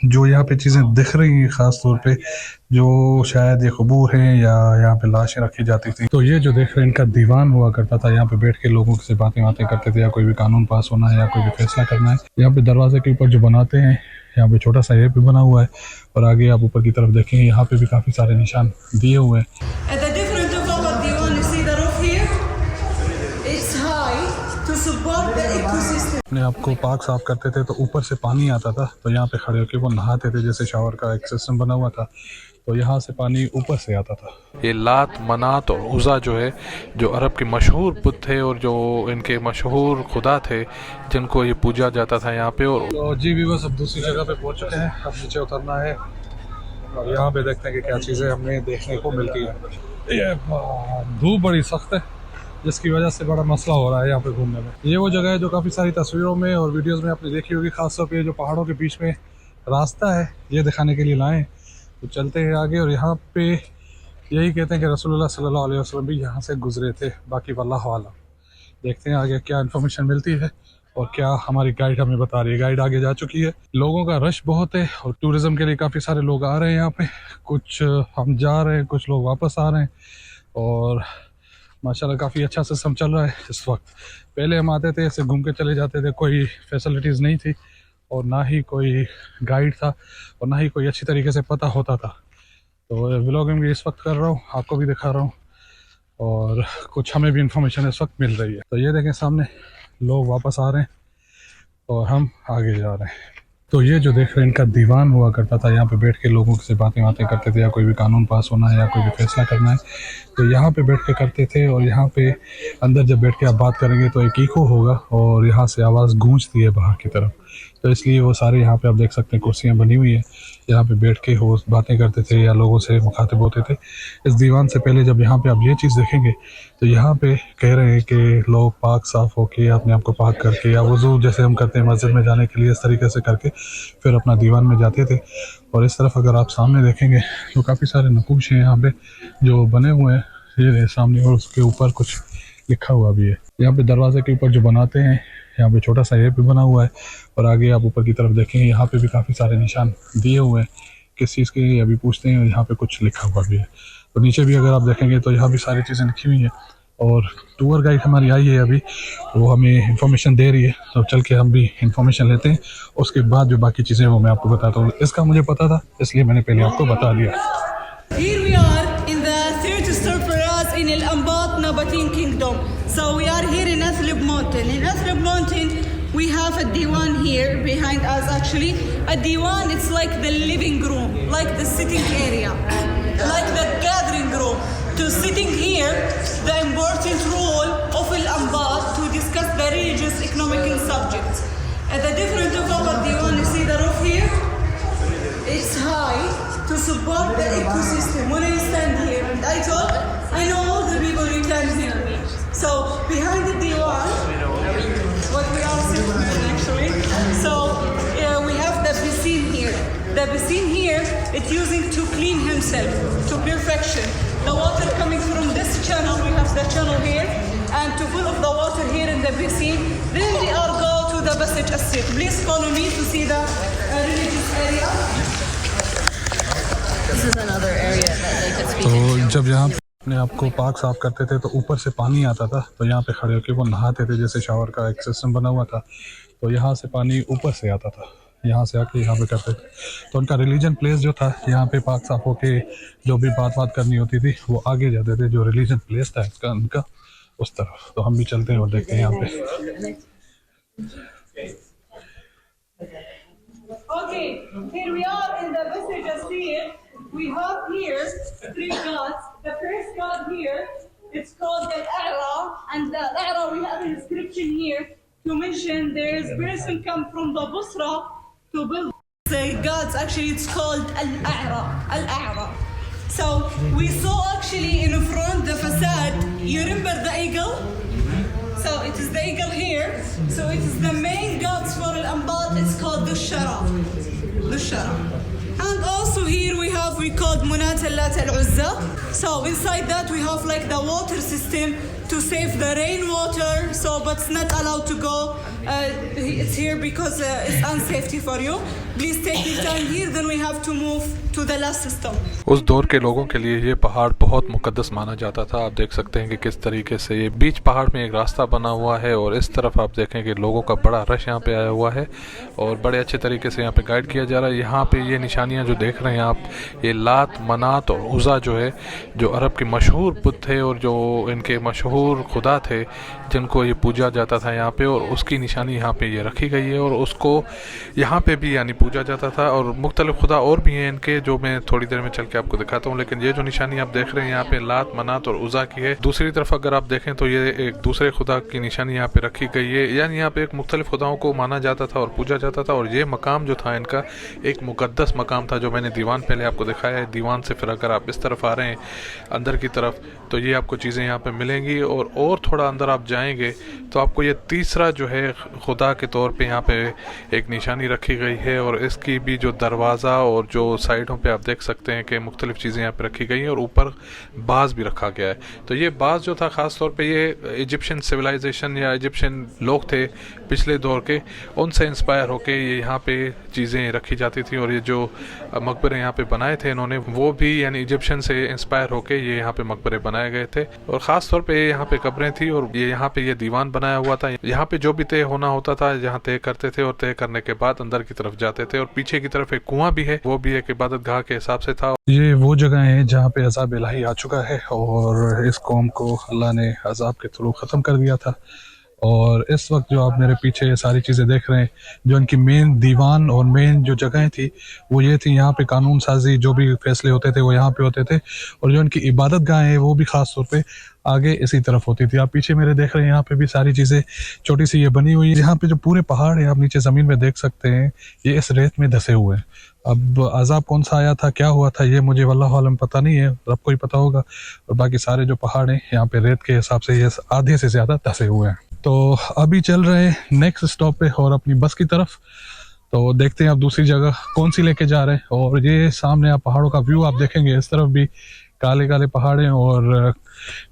जो यहाँ पे चीज़ें दिख रही हैं ख़ास तौर पे जो शायद ये कबूर हैं या यहाँ पे लाशें रखी जाती थी। तो ये जो देख रहे हैं इनका दीवान हुआ करता था, यहाँ पे बैठ के लोगों से बातें करते थे, या कोई भी कानून पास होना है या कोई भी फैसला करना है। यहाँ पे दरवाजे के ऊपर जो बनाते हैं, यहाँ पे छोटा सा ये भी बना हुआ है, और आगे आप ऊपर की तरफ देखेंगे यहाँ पे भी काफ़ी सारे निशान दिए हुए हैं। अपने आप को पाक साफ करते थे तो ऊपर से पानी आता था, तो यहाँ पे खड़े होकर वो नहाते थे, जैसे शावर का एक सिस्टम बना हुआ था, तो यहाँ से पानी ऊपर से आता था। ये लात, मनात और उज़ा जो है, जो अरब के मशहूर बुत थे और जो इनके मशहूर खुदा थे जिनको ये पूजा जाता था यहाँ पे। और तो जी भी बस अब दूसरी जगह पे पहुँच चुके हैं, अब नीचे उतरना है और यहाँ पे देखते हैं कि क्या चीज़ें हमें देखने को मिलती है। ये धूप बड़ी सख्त है जिसकी वजह से बड़ा मसला हो रहा है यहाँ पे घूमने में। ये वो जगह है जो काफ़ी सारी तस्वीरों में और वीडियोस में आपने देखी होगी, खासतौर पे जो पहाड़ों के बीच में रास्ता है ये दिखाने के लिए लाएँ। तो चलते हैं आगे, और यहाँ पे यही कहते हैं कि रसूलुल्लाह सल्लल्लाहु अलैहि वसल्लम भी यहाँ से गुजरे थे। बाकी वल्लाहु आलम, देखते हैं आगे क्या इन्फॉर्मेशन मिलती है और क्या हमारी गाइड हमें बता रही है। गाइड आगे जा चुकी है। लोगों का रश बहुत है और टूरिज़्म के लिए काफ़ी सारे लोग आ रहे हैं यहाँ पे। कुछ हम जा रहे हैं, कुछ लोग वापस आ रहे हैं, और माशाल्लाह काफ़ी अच्छा सिस्टम चल रहा है इस वक्त। पहले हम आते थे ऐसे घूम के चले जाते थे, कोई फैसिलिटीज़ नहीं थी और ना ही कोई गाइड था और ना ही कोई अच्छी तरीके से पता होता था। तो व्लॉगिंग भी इस वक्त कर रहा हूँ, आपको भी दिखा रहा हूँ, और कुछ हमें भी इंफॉर्मेशन इस वक्त मिल रही है। तो ये देखें सामने लोग वापस आ रहे हैं और हम आगे जा रहे हैं। तो ये जो देख रहे हैं इनका दीवान हुआ करता था, यहाँ पे बैठ के लोगों से बातें करते थे, या कोई भी कानून पास होना है या कोई भी फैसला करना है तो यहाँ पे बैठ के करते थे। और यहाँ पे अंदर जब बैठ के आप बात करेंगे तो एक इको होगा और यहाँ से आवाज़ गूंजती है बाहर की तरफ, तो इसलिए वो सारे यहाँ पे आप देख सकते हैं कुर्सियाँ बनी हुई है, यहाँ पे बैठ के वो बातें करते थे या लोगों से मुखातिब होते थे। इस दीवान से पहले जब यहाँ पे आप ये चीज़ देखेंगे तो यहाँ पे कह रहे हैं कि लोग पाक साफ़ होके अपने आप को पाक करके, या वज़ू जैसे हम करते हैं मस्जिद में जाने के लिए, इस तरीके से करके फिर अपना दीवान में जाते थे। और इस तरफ अगर आप सामने देखेंगे तो काफ़ी सारे नकूश हैं यहाँ पे जो बने हुए हैं, ये सामने, और उसके ऊपर कुछ लिखा हुआ भी है। यहाँ पे दरवाजे के ऊपर जो बनाते हैं, यहाँ पे छोटा सा ये भी बना हुआ है, और आगे आप ऊपर की तरफ देखेंगे यहाँ पे भी काफ़ी सारे निशान दिए हुए हैं। किस चीज़ के अभी पूछते हैं, यहाँ पे कुछ लिखा हुआ भी है। तो नीचे भी अगर आप देखेंगे तो यहाँ भी सारी चीज़ें लिखी हुई हैं, और टूर गाइड हमारी आई है अभी, वो हमें इंफॉर्मेशन दे रही है, तो चल के हम भी इंफॉर्मेशन लेते हैं। उसके बाद जो बाकी चीज़ें वो मैं आपको बताता हूँ। इसका मुझे पता था इसलिए मैंने पहले आपको बता दिया। Here we are in the third store for us in Al Anbat Nabateen Kingdom. So we are here in Athlib Mountain. In Athlib Mountain, we have a diwan here behind us. Actually, a diwan, it's like the living room, like the sitting area, like the gathering room. To sitting here, the important role of Al Anbat to discuss the religious, economical subjects. At the different of our diwan, you see the roof here? It's high to support the ecosystem. When I stand here and I talk, I know all the people you can hear me. So behind the diwan, what we are sitting in actually. So we have the piscine here. The piscine here, it's using to clean himself to perfection. The water coming from this channel, we have the channel here, and to full of the water here in the piscine. Then they are go to the Basij Asir. Please follow me to see the religious area. This is another area that they could speak तो जब यहाँ अपने आप को पाक साफ करते थे तो ऊपर से पानी आता था, तो यहाँ पे खड़े होकर वो नहाते थे, जैसे शावर का एक सिस्टम बना हुआ था, तो यहाँ से पानी ऊपर से आता था, यहाँ से आके यहाँ पे करते थे। तो उनका रिलीजन प्लेस जो था, यहाँ पे पाक साफ होके जो भी बात करनी होती थी वो आगे जाते थे, जो रिलीजन प्लेस था इसका उनका, उस तरफ। तो हम भी चलते हैं और देखते हैं यहाँ पे। Okay, here we are in the Basij Asir. We have here three gods. The first god here, it's called Al-A'ra, and the Al-A'ra we have an inscription here to mention there is person come from the Busra to build the gods. Actually, it's called Al-A'ra. Al-A'ra. So we saw actually in front the facade. You remember the eagle? So it is the eagle here. So it is the main gods for Al-Anbat. It's called Dushara. And also here we called Munat Allat Al-Uzza. So inside that we have like the water system to save the rainwater. So but it's not allowed to go it's here because it's unsafety for you. Please take your time here. Then we have to move to the last stop. उस दौर के लोगों के लिए ये पहाड़ बहुत मुकद्दस माना जाता था। आप देख सकते हैं कि किस तरीके से ये बीच पहाड़ में एक रास्ता बना हुआ है और इस तरफ आप देखें कि लोगों का बड़ा रश यहाँ पे आया हुआ है और बड़े अच्छे तरीके से यहाँ पे गाइड किया जा रहा है। यहाँ पे ये निशानियाँ जो देख रहे हैं आप, ये लात, मनात और उज़ा जो है, जो अरब के मशहूर बुत थे और जो इनके मशहूर खुदा थे जिनको ये पूजा जाता था यहाँ पे, और उसकी निशानी यहाँ पे ये रखी गई है और उसको यहाँ पे भी यानी पूजा जाता था। और मुख्तलिफ खुदा और भी हैं इनके जो मैं थोड़ी देर में चल के आपको दिखाता हूँ, लेकिन ये जो निशानी आप देख रहे हैं यहाँ पे लात, मनात और उज़ा की है। दूसरी तरफ अगर आप देखें तो ये एक दूसरे खुदा की निशानी यहाँ पे रखी गई है, यानी यहाँ पे एक मुख्तलिफ खुदाओं को माना जाता था और पूजा जाता था। और ये मकाम जो था इनका एक मुकद्दस मकाम था, जो मैंने दीवान पहले आपको दिखाया है। दीवान से फिर अगर आप इस तरफ आ रहे हैं अंदर की तरफ तो ये आपको चीज़ें यहाँ पे मिलेंगी और थोड़ा अंदर आप जाएंगे तो आपको ये तीसरा जो है खुदा के तौर पे यहाँ पे एक निशानी रखी गई है। और इसकी भी जो दरवाज़ा और जो साइडों पे आप देख सकते हैं कि मुख्तलिफ चीज़ें यहाँ पे रखी गई हैं और ऊपर बाज़ भी रखा गया है। तो ये बाज़ जो था ख़ास तौर पे ये इजिप्शियन सिविलाइजेशन या इजिप्शियन लोग थे पिछले दौर के, उनसे इंस्पायर होके ये यहाँ पे चीज़ें रखी जाती थी। और ये जो मकबरे यहाँ पे बनाए थे इन्होंने, वो भी यानी इजिप्शियन से इंस्पायर होके ये यहाँ पे मकबरे बनाए गए थे। और ख़ास तौर पे यहाँ पे कब्रें थी और ये यहाँ पे ये दीवान बनाया हुआ था। यहाँ पे जो भी तय होना होता था यहाँ तय करते थे और तय करने के बाद अंदर की तरफ जाते थे। और पीछे की तरफ एक कुआं भी है, वो भी एक इबादत गाह के हिसाब से था। ये वो जगह है जहाँ पे अज़ाब इलाही आ चुका है और इस कौम को अल्लाह ने अज़ाब के थ्रू ख़त्म कर दिया था। और इस वक्त जो आप मेरे पीछे ये सारी चीज़ें देख रहे हैं, जो इनकी मेन दीवान और मेन जो जगहें थी वो ये थी। यहाँ पे कानून साजी जो भी फैसले होते थे वो यहाँ पे होते थे। और जो इनकी इबादत गाह है वो भी ख़ास तौर पे आगे इसी तरफ होती थी। आप पीछे मेरे देख रहे हैं यहाँ पे भी सारी चीज़ें छोटी सी ये बनी हुई है। यहाँ पे जो पूरे पहाड़ है आप नीचे ज़मीन में देख सकते हैं, ये इस रेत में धसे हुए हैं। अब अज़ाब कौन सा आया था, क्या हुआ था, ये मुझे वल्लाह आलम पता नहीं है, रब को ही पता होगा। और बाकी सारे जो पहाड़ हैं यहाँ पे रेत के हिसाब से ये आधे से ज़्यादा धसे हुए हैं। तो अभी चल रहे हैं नेक्स्ट स्टॉप पे और अपनी बस की तरफ। तो देखते हैं आप दूसरी जगह कौन सी लेके जा रहे हैं। और ये सामने आप पहाड़ों का व्यू आप देखेंगे, इस तरफ भी काले काले पहाड़ हैं और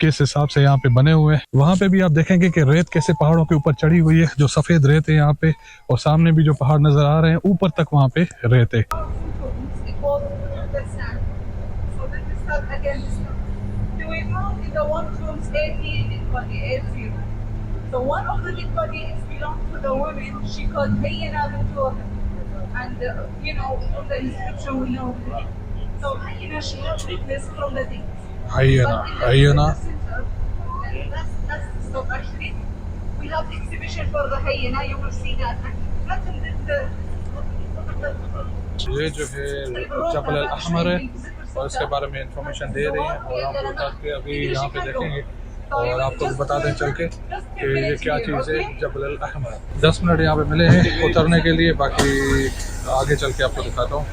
किस हिसाब से यहाँ पे बने हुए हैं। वहाँ पे भी आप देखेंगे कि रेत कैसे पहाड़ों के ऊपर चढ़ी हुई है, जो सफ़ेद रेत है यहाँ पे। और सामने भी जो पहाड़ नज़र आ रहे हैं ऊपर तक वहाँ पे रेत है। So one of the dead belongs to the woman. She called Hayyana bint Wahab, and you know from the inscription we know. So Hayyana, she has witnessed from the things. Hayyana. That's the stop actually. We have exhibition for the Hayyana. You will see that. ये जो है जबल अल अहमर है और इसके बारे में information दे रही है और आप उतर के अभी यहाँ पे देखेंगे और आपको बता दें चल के कि ये क्या चीज़ है जबल अल अहमर। 10 मिनट यहाँ पे मिले हैं उतरने के लिए, बाकी आगे चल के आपको दिखाता हूँ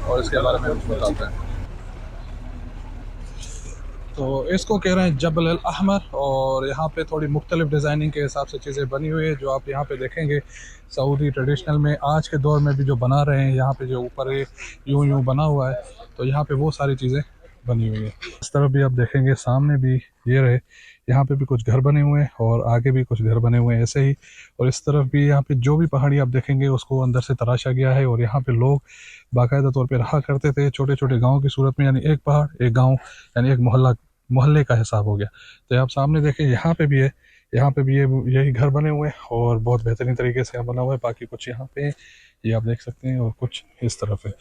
और इसके बारे में बताते हैं। तो इसको कह रहे हैं जबल अल अहमर और यहाँ पे थोड़ी मुख्तलिफ डिज़ाइनिंग के हिसाब से चीज़ें बनी हुई है, जो आप यहाँ पे देखेंगे सऊदी ट्रेडिशनल में आज के दौर में भी जो बना रहे हैं। यहाँ पे जो ऊपर यूं बना हुआ है तो यहाँ पे वो सारी चीज़ें बनी हुई है। इस तरफ भी आप देखेंगे, सामने भी ये रहे, यहाँ पे भी कुछ घर बने हुए हैं और आगे भी कुछ घर बने हुए हैं ऐसे ही। और इस तरफ भी यहाँ पे जो भी पहाड़ी आप देखेंगे उसको अंदर से तराशा गया है और यहाँ पे लोग बाकायदा तौर पे रहा करते थे छोटे छोटे गाँव की सूरत में, यानी एक पहाड़ एक गाँव यानी एक मोहल्ले का हिसाब हो गया। तो आप सामने देखें यहाँ पे भी है, यहाँ पे भी यही घर बने हुए हैं और बहुत बेहतरीन तरीके से बना हुआ है। बाकी कुछ यहाँ पे ये आप देख सकते हैं और कुछ इस तरफ है।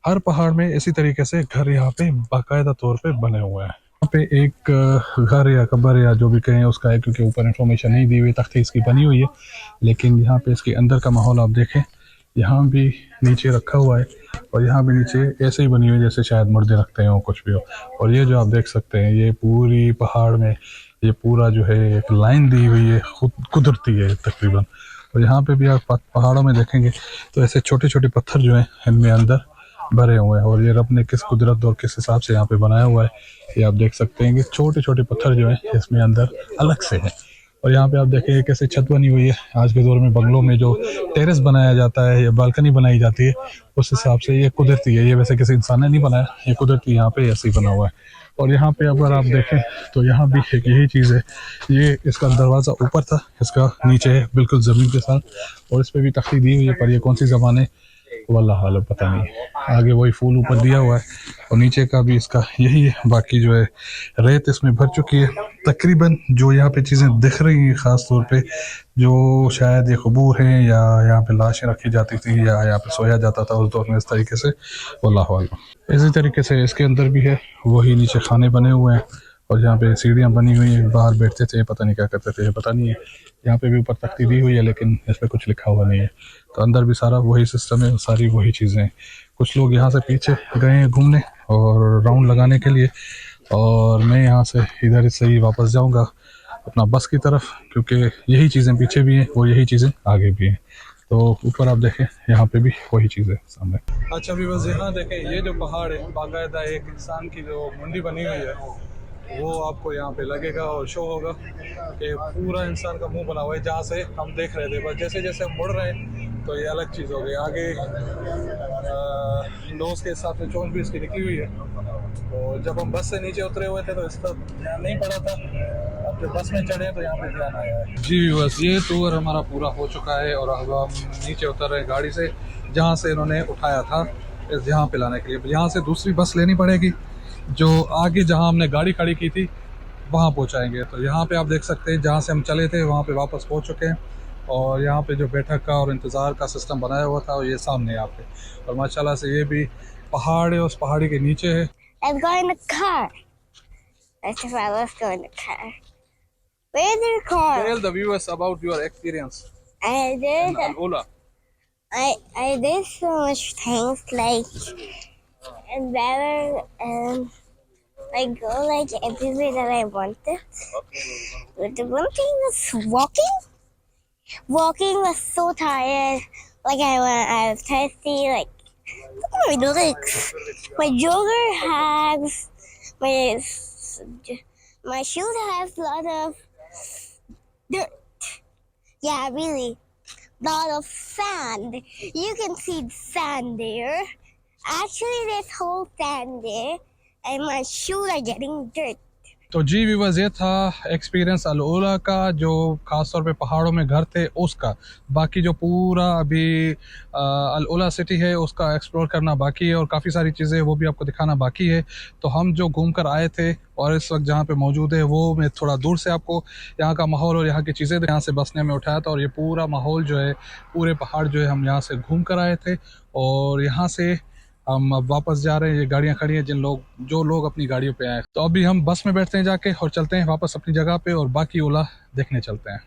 हर पहाड़ में इसी तरीके से घर यहाँ पे बाकायदा तौर पे बने हुए हैं। यहाँ पे एक घर या कब्र या जो भी कहें उसका है, क्योंकि ऊपर इंफॉर्मेशन नहीं दी हुई, तख्ती इसकी बनी हुई है, लेकिन यहाँ पे इसके अंदर का माहौल आप देखें, यहाँ भी नीचे रखा हुआ है और यहाँ भी नीचे ऐसे ही बनी हुई है जैसे शायद मुर्दे रखते हैं और कुछ भी हो। और ये जो आप देख सकते हैं ये पूरी पहाड़ में ये पूरा जो है एक लाइन दी हुई है, खुद कुदरती है तकरीबन। और यहाँ पे भी आप पहाड़ों में देखेंगे तो ऐसे छोटे छोटे पत्थर जो हैं इनमें अंदर भरे हुए हैं और ये रब ने किस कुदरत और किस हिसाब से यहाँ पे बनाया हुआ है ये आप देख सकते हैं कि छोटे छोटे पत्थर जो हैं इसमें अंदर अलग से हैं। और यहाँ पे आप देखें कैसे छत बनी हुई है। आज के दौर में बंगलों में जो टेरेस बनाया जाता है या बालकनी बनाई जाती है, उस हिसाब से ये कुदरती है। ये वैसे किसी इंसान ने नहीं बनाया, ये कुदरती यहाँ पे ऐसे ही बना हुआ है। और यहाँ पे अगर आप देखें तो यहाँ भी एक यही चीज़ है। ये इसका दरवाज़ा ऊपर था, इसका नीचे है बिल्कुल ज़मीन के साथ, और इस पर भी तख्ती दी हुई है, पर ये कौन सी ज़बान है वल्लाह आलम पता नहीं। आगे वही फूल ऊपर दिया हुआ है और नीचे का भी इसका यही है। बाकी जो है रेत इसमें भर चुकी है तकरीबन। जो यहाँ पे चीज़ें दिख रही हैं ख़ास तौर पे, जो शायद ये कबूर हैं या यहाँ पे लाशें रखी जाती थी या यहाँ पे सोया जाता था उस दौर में इस तरीके से, वल्लाह आलम। इसी तरीके से इसके अंदर भी है, वही नीचे खाने बने हुए हैं और यहाँ पे सीढ़ियाँ बनी हुई हैं। बाहर बैठते थे, पता नहीं क्या करते थे, पता नहीं है। यहाँ पे भी ऊपर तख्ती दी हुई है लेकिन इस पर कुछ लिखा हुआ नहीं है। तो अंदर भी सारा वही सिस्टम है, सारी वही चीज़ें हैं। कुछ लोग यहाँ से पीछे गए हैं घूमने और राउंड लगाने के लिए, और मैं यहाँ से इधर से ही वापस जाऊँगा अपना बस की तरफ, क्योंकि यही चीज़ें पीछे भी हैं और यही चीज़ें आगे भी हैं। तो ऊपर आप देखें यहाँ पे भी वही चीज़ है सामने। अच्छा भी बस यहाँ देखें, ये जो पहाड़ है बाकायदा एक इंसान की जो मुंडी बनी हुई है वो आपको यहाँ पे लगेगा और शो होगा कि पूरा इंसान का मुंह बना हुआ है जहाँ से हम देख रहे थे। बस जैसे जैसे हम मुड़ रहे हैं तो ये अलग चीज़ हो गई। आगे नोज़ के हिसाब से चोंच भी इसकी निकली हुई है। तो जब हम बस से नीचे उतरे हुए थे तो इसका ध्यान नहीं पड़ा था, अब जब बस में चढ़े तो यहाँ पे ध्यान आया है। जी बस ये टूर हमारा पूरा हो चुका है और अब हम नीचे उतर रहे हैं गाड़ी से, जहाँ से इन्होंने उठाया था इस यहाँ पे लाने के लिए। यहाँ से दूसरी बस लेनी पड़ेगी जो आगे जहाँ हमने गाड़ी खड़ी की थी वहाँ पहुँचाएंगे। तो यहाँ पे आप देख सकते हैं जहाँ से हम चले थे वहाँ पे वापस पहुँच चुके हैं, और यहाँ पे जो बैठक का और इंतज़ार का सिस्टम बनाया हुआ था ये सामने यहाँ पे। और माशाल्लाह से ये भी पहाड़ है, उस पहाड़ी के नीचे है। Let's go in the car. Let's go in the car. Where's your car? Tell the viewers about your experience I did. in Al-Ula. I did so much things and better like go like everywhere that I wanted. But the one thing was walking. Walking was so tired. Like I was thirsty. Like look at my legs. My jogger has my shoes have a lot of dirt. Yeah, really. Lot of sand. You can see sand there. Actually, there's whole sand there, and my shoes are getting dirt. तो जी viewers ये था experience अल-उला का, जो ख़ास तौर पे पहाड़ों में घर थे उसका। बाकी जो पूरा अभी अल-उला सिटी है उसका एक्सप्लोर करना बाकी है और काफ़ी सारी चीज़ें वो भी आपको दिखाना बाकी है। तो हम जो घूम कर आए थे और इस वक्त जहाँ पे मौजूद है वो मैं थोड़ा दूर से आपको यहाँ का माहौल और यहाँ की चीज़ें यहाँ से बसने में उठाया था। और ये पूरा माहौल जो है, पूरे पहाड़ जो है हम यहाँ से घूम कर आए थे और यहाँ से हम अब वापस जा रहे हैं। ये गाड़ियाँ खड़ी हैं जो लोग अपनी गाड़ियों पे आए। तो अभी हम बस में बैठते हैं जाके और चलते हैं वापस अपनी जगह पे और बाकी ओला देखने चलते हैं।